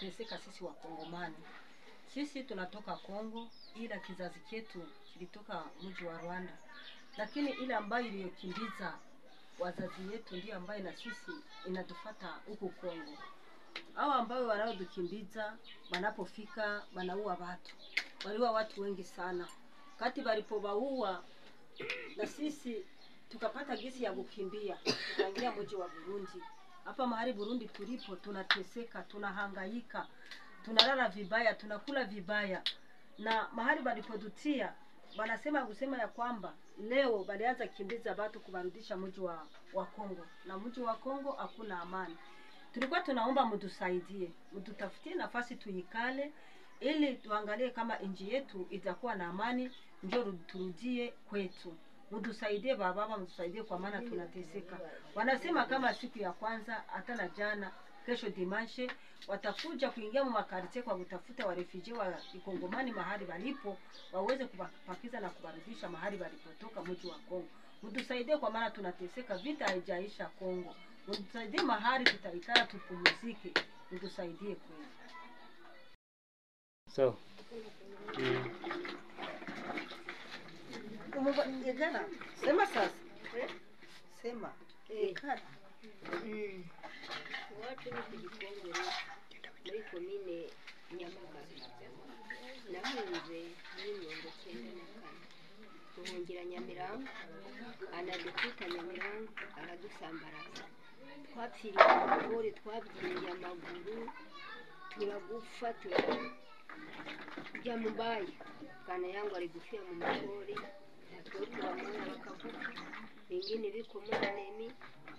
tunateseka sisi wa Kongomani. Sisi tunatoka Kongo, ila kizazi chetu kilitoka mji wa Rwanda. Lakini ile ambayo iliyokimbiza wazazi wetu ndio ambayo na sisi inatufuata huko Kongo. Hao ambao wanaodukimbiza wanapofika wanaua watu. Waliua watu wengi sana. Kati walipowaua na sisi tukapata gisi ya kukimbia, tukaingia mji wa Burundi. Hapa mahali Burundi tulipo tunateseka, tunahangaika, tunalala vibaya, tunakula vibaya. Na mahali walipotutia wanasema ya kwamba leo walianza kimbiza watu kuwarudisha mji wa Kongo. Na mji wa Kongo hakuna amani. Tulikuwa tunaomba mtusaidie, mtutafutie nafasi tuikale ili tuangalie kama nchi yetu itakuwa na amani, ndio turudie kwetu. Mtusaidie baba, mtusaidie kwa maana tunateseka. Wanasema kama siku ya kwanza hata na jana, kesho dimanche watakuja kuingia mu makartie kwa kutafuta wa refugee wa Kongomani mahali walipo, waweze kupakiza na kubarudisha mahali walipotoka mji wa Kongo. Mtusaidie kwa maana tunateseka, vita haijaisha Kongo. Mtusaidie mahali tutaikala tupumzike. Mtusaidie kweli. So Ngegana, sema sasa. Sema. Ekara. Watu ni kujikongera muri komine Nyamagabe. Nahunze n'imyongo 94. Tuhungira Nyamirambo, anadukita Nyamirambo, aradusambaraza. Twapfiriye amaguru, twabyiye amaguru, turagufa turajya Mumbai. Kana yangu aligufia mu magori, turamwana bakavuka. Wengine biko mwanemi,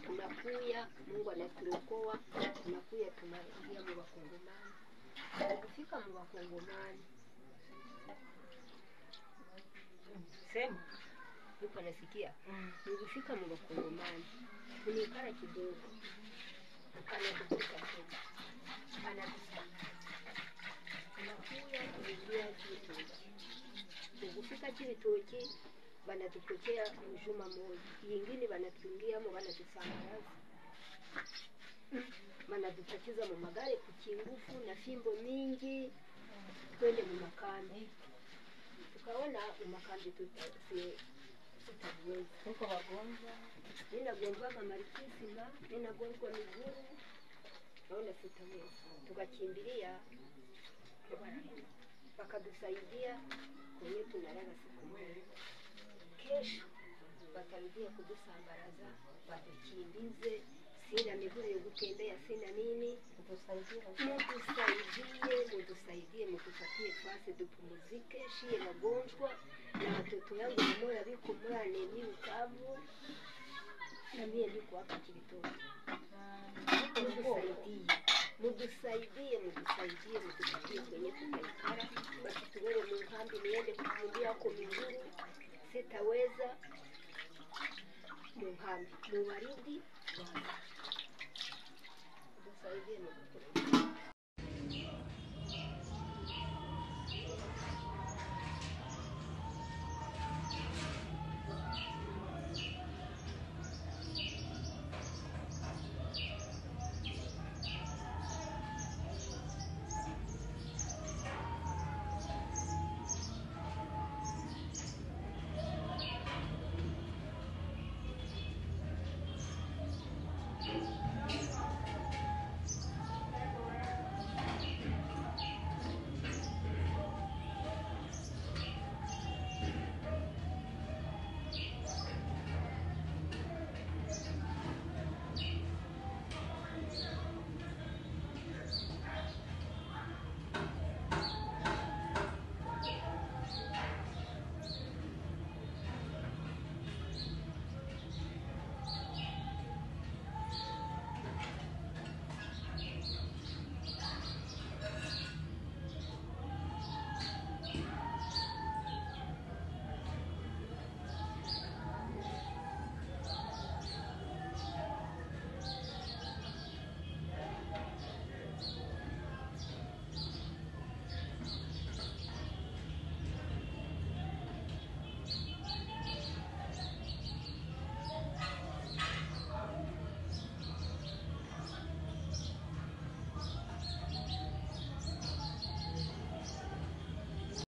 tunakuya, Mungu anatuokoa, tunakuya tunaingia mu Bakongomani. Kufika mu Bakongomani. Sema. Uko nasikia? Nikifika mu Bakongomani, tunikara kidogo. Anatukuta kidogo. Tunakuya kuingia Kibitoki. Tukifika Kibitoki banatupokea mjuma moja. Yingine banatuingiamo banatusambaraza. Banatupakiza mu magari kukingufu na fimbo mingi twende mu makambi. Tukaona mu makambi tutaweza. Tuko wagonjwa. Ninagonjwa kama marikisima, ninagonjwa miguu. Naona tutaweza. Tukakimbilia wakadusaidia kwenye tunalala siku moja. Kesho watarudia kudusambaraza, watukimbize, sina miguu ya kutembea, sina nini. Mtusaidie, mtupatie fasi tupumzike, shie wagonjwa na watoto yangu mmoja biko mwana ni ukavu na mimi niko hapa Kibitoki.